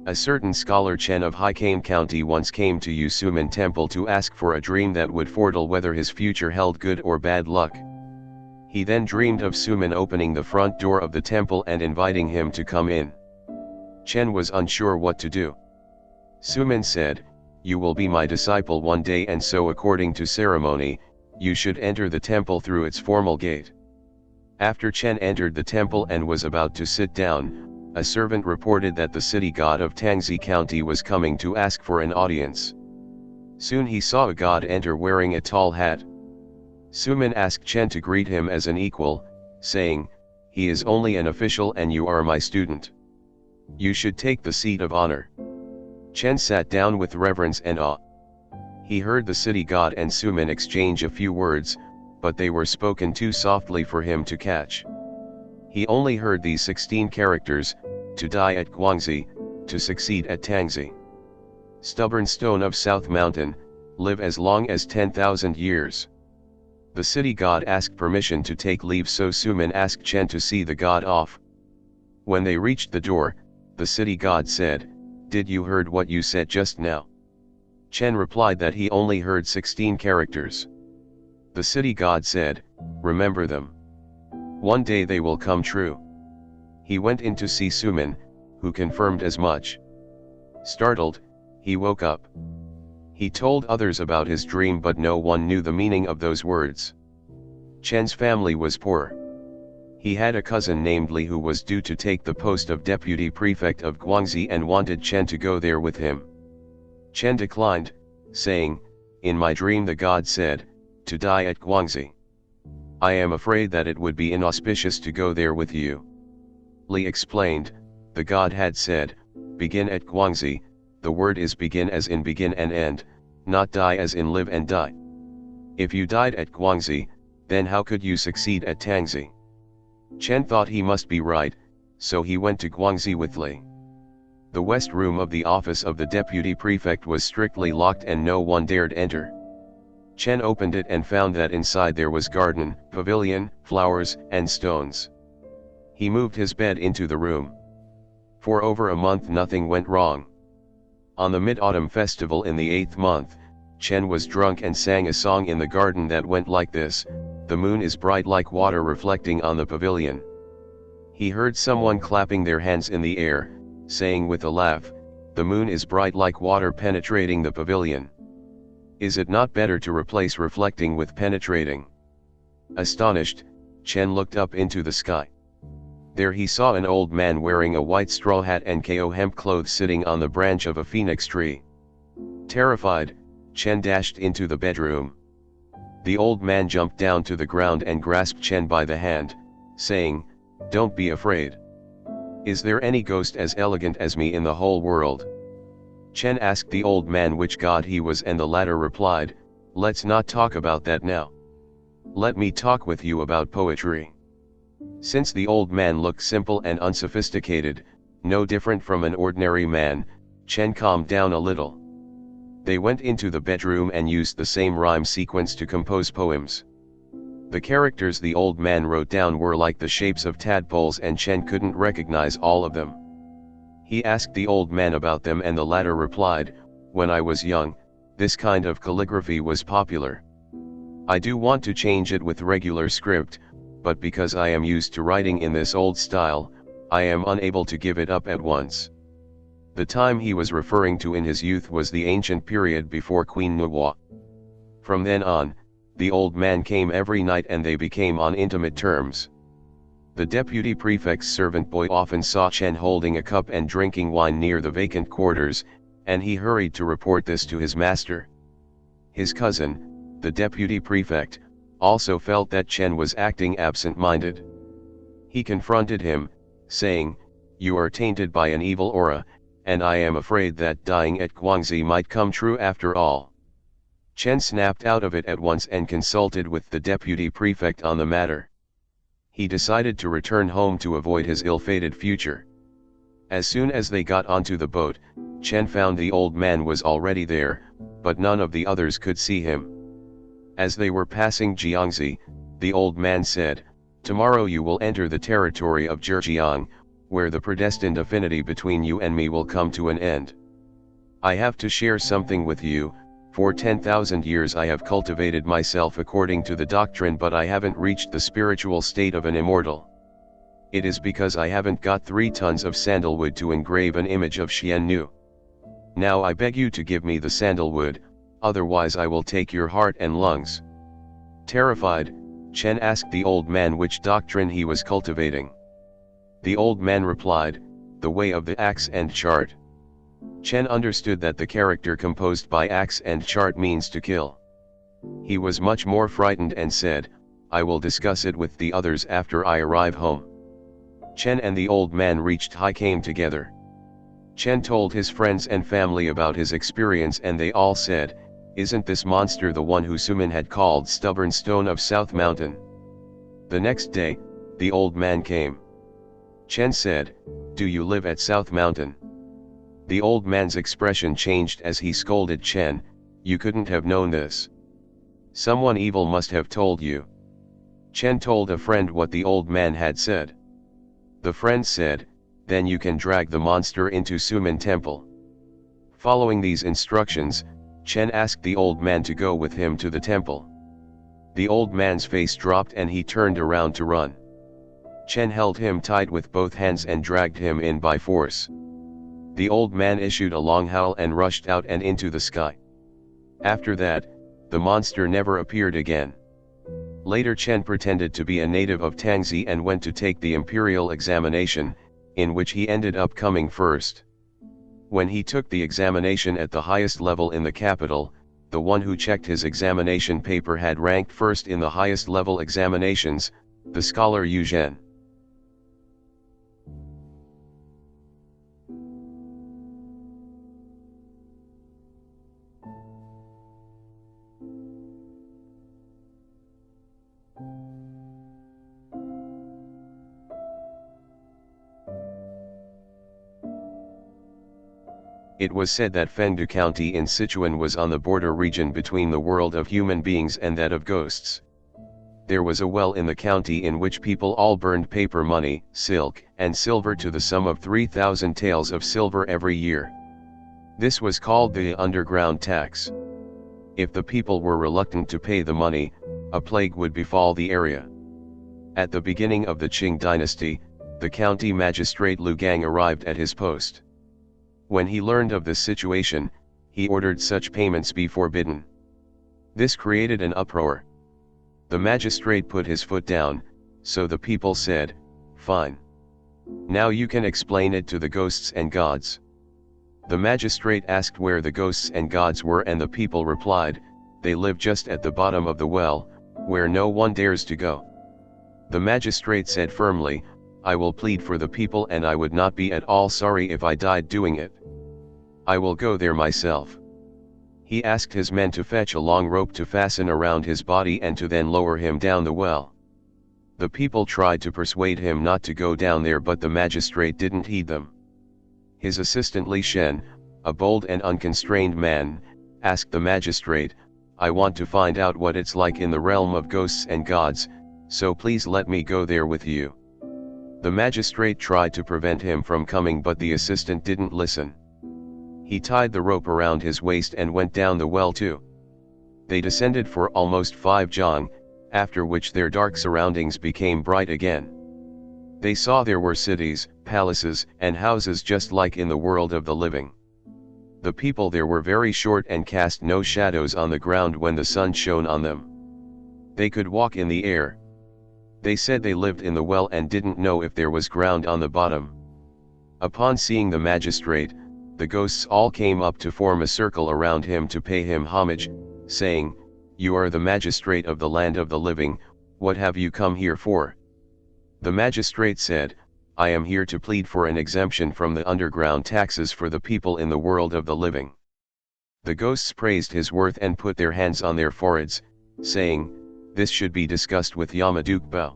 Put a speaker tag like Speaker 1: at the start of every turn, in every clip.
Speaker 1: A certain scholar Chen of Haikane County once came to Yusuman Temple to ask for a dream that would foretell whether his future held good or bad luck. He then dreamed of Suman opening the front door of the temple and inviting him to come in. Chen was unsure what to do. Suman said, "You will be my disciple one day, and so according to ceremony, you should enter the temple through its formal gate." After Chen entered the temple and was about to sit down, a servant reported that the city god of Tangxi County was coming to ask for an audience. Soon he saw a god enter wearing a tall hat. Suman asked Chen to greet him as an equal, saying, "He is only an official and you are my student. You should take the seat of honor." Chen sat down with reverence and awe. He heard the city god and Suman exchange a few words, but they were spoken too softly for him to catch. He only heard these 16 characters: to die at Guangxi, to succeed at Tangxi. Stubborn stone of South Mountain, live as long as 10,000 years. The city god asked permission to take leave, so Suman asked Chen to see the god off. When they reached the door, the city god said, "Did you heard what you said just now?" Chen replied that he only heard 16 characters. The city god said, "Remember them. One day they will come true." He went in to see Suman, who confirmed as much. Startled, he woke up. He told others about his dream, but no one knew the meaning of those words. Chen's family was poor. He had a cousin named Li who was due to take the post of deputy prefect of Guangxi and wanted Chen to go there with him. Chen declined, saying, "In my dream the god said, to die at Guangxi. I am afraid that it would be inauspicious to go there with you." Li explained, "The god had said, begin at Guangxi, the word is begin as in begin and end, not die as in live and die. If you died at Guangxi, then how could you succeed at Tangxi?" Chen thought he must be right, so he went to Guangxi with Li. The west room of the office of the deputy prefect was strictly locked and no one dared enter. Chen opened it and found that inside there was garden, pavilion, flowers, and stones. He moved his bed into the room. For over a month nothing went wrong. On the Mid-Autumn Festival in the 8th month, Chen was drunk and sang a song in the garden that went like this: "The moon is bright like water reflecting on the pavilion." He heard someone clapping their hands in the air, saying with a laugh, "The moon is bright like water penetrating the pavilion. Is it not better to replace reflecting with penetrating?" Astonished, Chen looked up into the sky. There he saw an old man wearing a white straw hat and ko hemp clothes sitting on the branch of a phoenix tree. Terrified, Chen dashed into the bedroom. The old man jumped down to the ground and grasped Chen by the hand, saying, "Don't be afraid. Is there any ghost as elegant as me in the whole world?" Chen asked the old man which god he was, and the latter replied, "Let's not talk about that now. Let me talk with you about poetry." Since the old man looked simple and unsophisticated, no different from an ordinary man, Chen calmed down a little. They went into the bedroom and used the same rhyme sequence to compose poems. The characters the old man wrote down were like the shapes of tadpoles, and Chen couldn't recognize all of them. He asked the old man about them, and the latter replied, "When I was young, this kind of calligraphy was popular. I do want to change it with regular script, but because I am used to writing in this old style, I am unable to give it up at once." The time he was referring to in his youth was the ancient period before Queen Nuwa. From then on, the old man came every night and they became on intimate terms. The deputy prefect's servant boy often saw Chen holding a cup and drinking wine near the vacant quarters, and he hurried to report this to his master. His cousin, the deputy prefect, also felt that Chen was acting absent-minded. He confronted him, saying, "You are tainted by an evil aura, and I am afraid that dying at Guangxi might come true after all." Chen snapped out of it at once and consulted with the deputy prefect on the matter. He decided to return home to avoid his ill-fated future. As soon as they got onto the boat, Chen found the old man was already there, but none of the others could see him. As they were passing Jiangxi, the old man said, "Tomorrow you will enter the territory of Zhejiang, where the predestined affinity between you and me will come to an end. I have to share something with you. For 10,000 years I have cultivated myself according to the doctrine, but I haven't reached the spiritual state of an immortal. It is because I haven't got 3 tons of sandalwood to engrave an image of Xian Nu. Now I beg you to give me the sandalwood, otherwise I will take your heart and lungs." Terrified, Chen asked the old man which doctrine he was cultivating. The old man replied, "The way of the axe and chart." Chen understood that the character composed by axe and chart means to kill. He was much more frightened and said, "I will discuss it with the others after I arrive home." Chen and the old man reached Haikame together. Chen told his friends and family about his experience, and they all said, "Isn't this monster the one who Suman had called Stubborn Stone of South Mountain?" The next day, the old man came. Chen said, "Do you live at South Mountain?" The old man's expression changed as he scolded Chen, "You couldn't have known this. Someone evil must have told you." Chen told a friend what the old man had said. The friend said, "Then you can drag the monster into Suman Temple." Following these instructions, Chen asked the old man to go with him to the temple. The old man's face dropped and he turned around to run. Chen held him tight with both hands and dragged him in by force. The old man issued a long howl and rushed out and into the sky. After that, the monster never appeared again. Later Chen pretended to be a native of Tangzi and went to take the imperial examination, in which he ended up coming first. When he took the examination at the highest level in the capital, the one who checked his examination paper had ranked first in the highest level examinations, the scholar Yu Zhen. It was said that Fengdu County in Sichuan was on the border region between the world of human beings and that of ghosts. There was a well in the county in which people all burned paper money, silk, and silver to the sum of 3,000 taels of silver every year. This was called the underground tax. If the people were reluctant to pay the money, a plague would befall the area. At the beginning of the Qing dynasty, the county magistrate Lu Gang arrived at his post. When he learned of this situation, he ordered such payments be forbidden. This created an uproar. The magistrate put his foot down, so the people said, "Fine. Now you can explain it to the ghosts and gods." The magistrate asked where the ghosts and gods were, and the people replied, "They live just at the bottom of the well, where no one dares to go." The magistrate said firmly, "I will plead for the people, and I would not be at all sorry if I died doing it. I will go there myself." He asked his men to fetch a long rope to fasten around his body and to then lower him down the well. The people tried to persuade him not to go down there, but the magistrate didn't heed them. His assistant Li Shen, a bold and unconstrained man, asked the magistrate, "I want to find out what it's like in the realm of ghosts and gods, so please let me go there with you." The magistrate tried to prevent him from coming, but the assistant didn't listen. He tied the rope around his waist and went down the well too. They descended for almost 5 zhang, after which their dark surroundings became bright again. They saw there were cities, palaces, and houses just like in the world of the living. The people there were very short and cast no shadows on the ground when the sun shone on them. They could walk in the air. They said they lived in the well and didn't know if there was ground on the bottom. Upon seeing the magistrate, the ghosts all came up to form a circle around him to pay him homage, saying, "You are the magistrate of the land of the living, what have you come here for?" The magistrate said, "I am here to plead for an exemption from the underground taxes for the people in the world of the living." The ghosts praised his worth and put their hands on their foreheads, saying, "This should be discussed with Yamaduke Bao."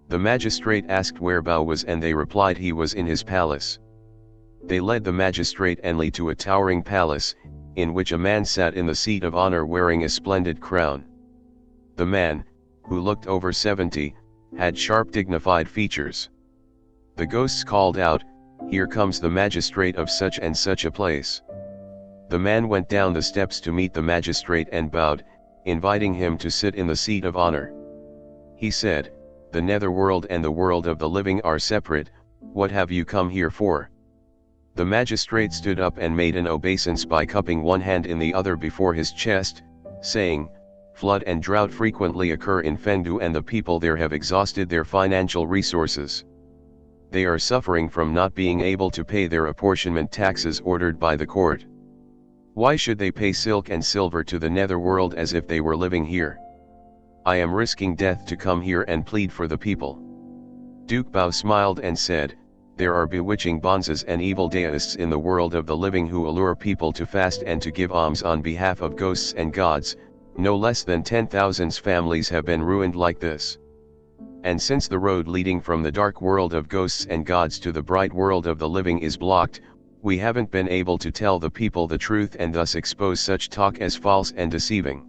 Speaker 1: The magistrate asked where Bao was, and they replied he was in his palace. They led the magistrate Enli to a towering palace, in which a man sat in the seat of honor wearing a splendid crown. The man, who looked over 70, had sharp dignified features. The ghosts called out, "Here comes the magistrate of such and such a place." The man went down the steps to meet the magistrate and bowed, inviting him to sit in the seat of honor. He said, "The netherworld and the world of the living are separate, what have you come here for?" The magistrate stood up and made an obeisance by cupping one hand in the other before his chest, saying, "Flood and drought frequently occur in Fengdu and the people there have exhausted their financial resources. They are suffering from not being able to pay their apportionment taxes ordered by the court. Why should they pay silk and silver to the netherworld as if they were living here? I am risking death to come here and plead for the people." Duke Bao smiled and said, "There are bewitching bonzes and evil deists in the world of the living who allure people to fast and to give alms on behalf of ghosts and gods. No less than 10,000 families have been ruined like this. And since the road leading from the dark world of ghosts and gods to the bright world of the living is blocked, we haven't been able to tell the people the truth and thus expose such talk as false and deceiving.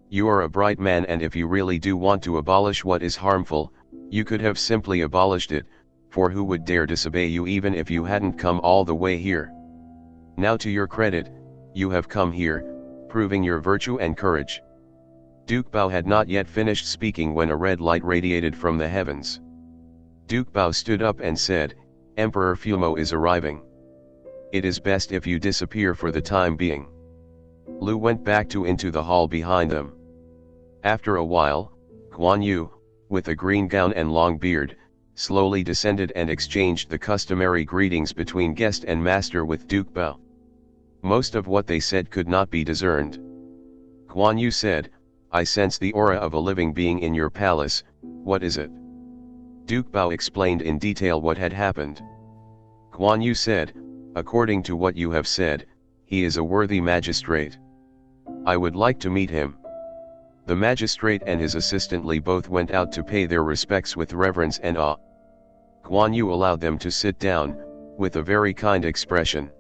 Speaker 1: You are a bright man, and if you really do want to abolish what is harmful, you could have simply abolished it, for who would dare disobey you even if you hadn't come all the way here? Now to your credit, you have come here, proving your virtue and courage." Duke Bao had not yet finished speaking when a red light radiated from the heavens. Duke Bao stood up and said, "Emperor Fumo is arriving. It is best if you disappear for the time being." Lu went back into the hall behind them. After a while, Guan Yu, with a green gown and long beard, slowly descended and exchanged the customary greetings between guest and master with Duke Bao. Most of what they said could not be discerned. Guan Yu said, "I sense the aura of a living being in your palace, what is it?" Duke Bao explained in detail what had happened. Guan Yu said, "According to what you have said, he is a worthy magistrate. I would like to meet him." The magistrate and his assistant Li both went out to pay their respects with reverence and awe. Guan Yu allowed them to sit down, with a very kind expression.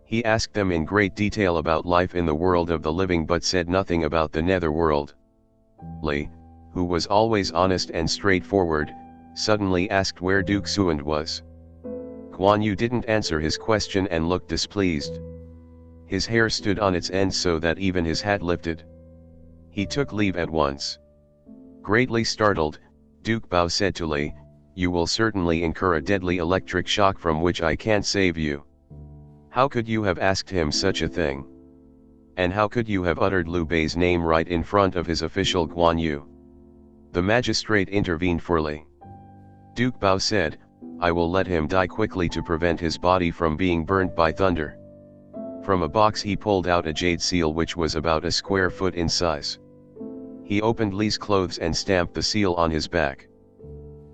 Speaker 1: He asked them in great detail about life in the world of the living but said nothing about the netherworld. Li, who was always honest and straightforward, suddenly asked where Duke Suand was. Guan Yu didn't answer his question and looked displeased. His hair stood on its end so that even his hat lifted. He took leave at once. Greatly startled, Duke Bao said to Li, "You will certainly incur a deadly electric shock from which I can't save you. How could you have asked him such a thing? And how could you have uttered Liu Bei's name right in front of his official Guan Yu?" The magistrate intervened for Li. Duke Bao said, "I will let him die quickly to prevent his body from being burned by thunder." From a box he pulled out a jade seal which was about a square foot in size. He opened Li's clothes and stamped the seal on his back.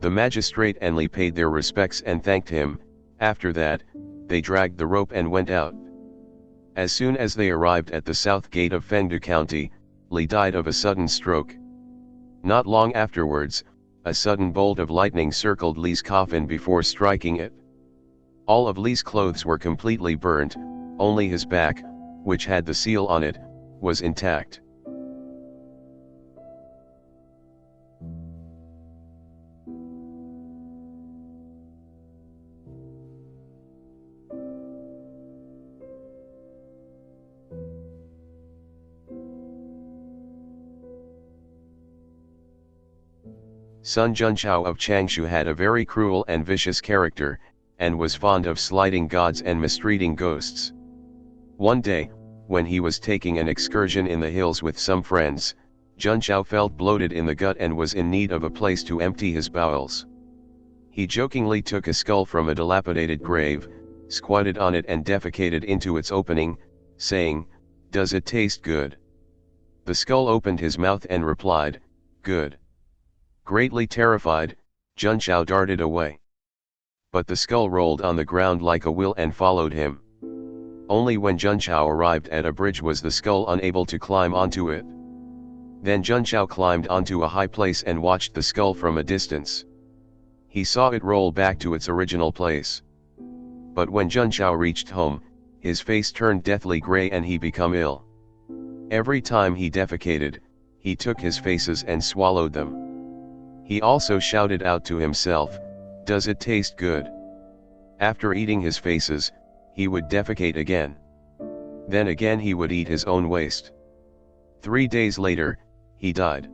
Speaker 1: The magistrate and Li paid their respects and thanked him. After that, they dragged the rope and went out. As soon as they arrived at the south gate of Fengdu County, Li died of a sudden stroke. Not long afterwards, a sudden bolt of lightning circled Li's coffin before striking it. All of Li's clothes were completely burnt, only his back, which had the seal on it, was intact. Sun Junchao of Changshu had a very cruel and vicious character, and was fond of slighting gods and mistreating ghosts. One day, when he was taking an excursion in the hills with some friends, Junchao felt bloated in the gut and was in need of a place to empty his bowels. He jokingly took a skull from a dilapidated grave, squatted on it and defecated into its opening, saying, "Does it taste good?" The skull opened his mouth and replied, "Good." Greatly terrified, Junchao darted away. But the skull rolled on the ground like a wheel and followed him. Only when Junchao arrived at a bridge was the skull unable to climb onto it. Then Junchao climbed onto a high place and watched the skull from a distance. He saw it roll back to its original place. But when Junchao reached home, his face turned deathly gray and he became ill. Every time he defecated, he took his faces and swallowed them. He also shouted out to himself, Does it taste good? After eating his faces, he would defecate again. Then again he would eat his own waste. 3 days later, he died.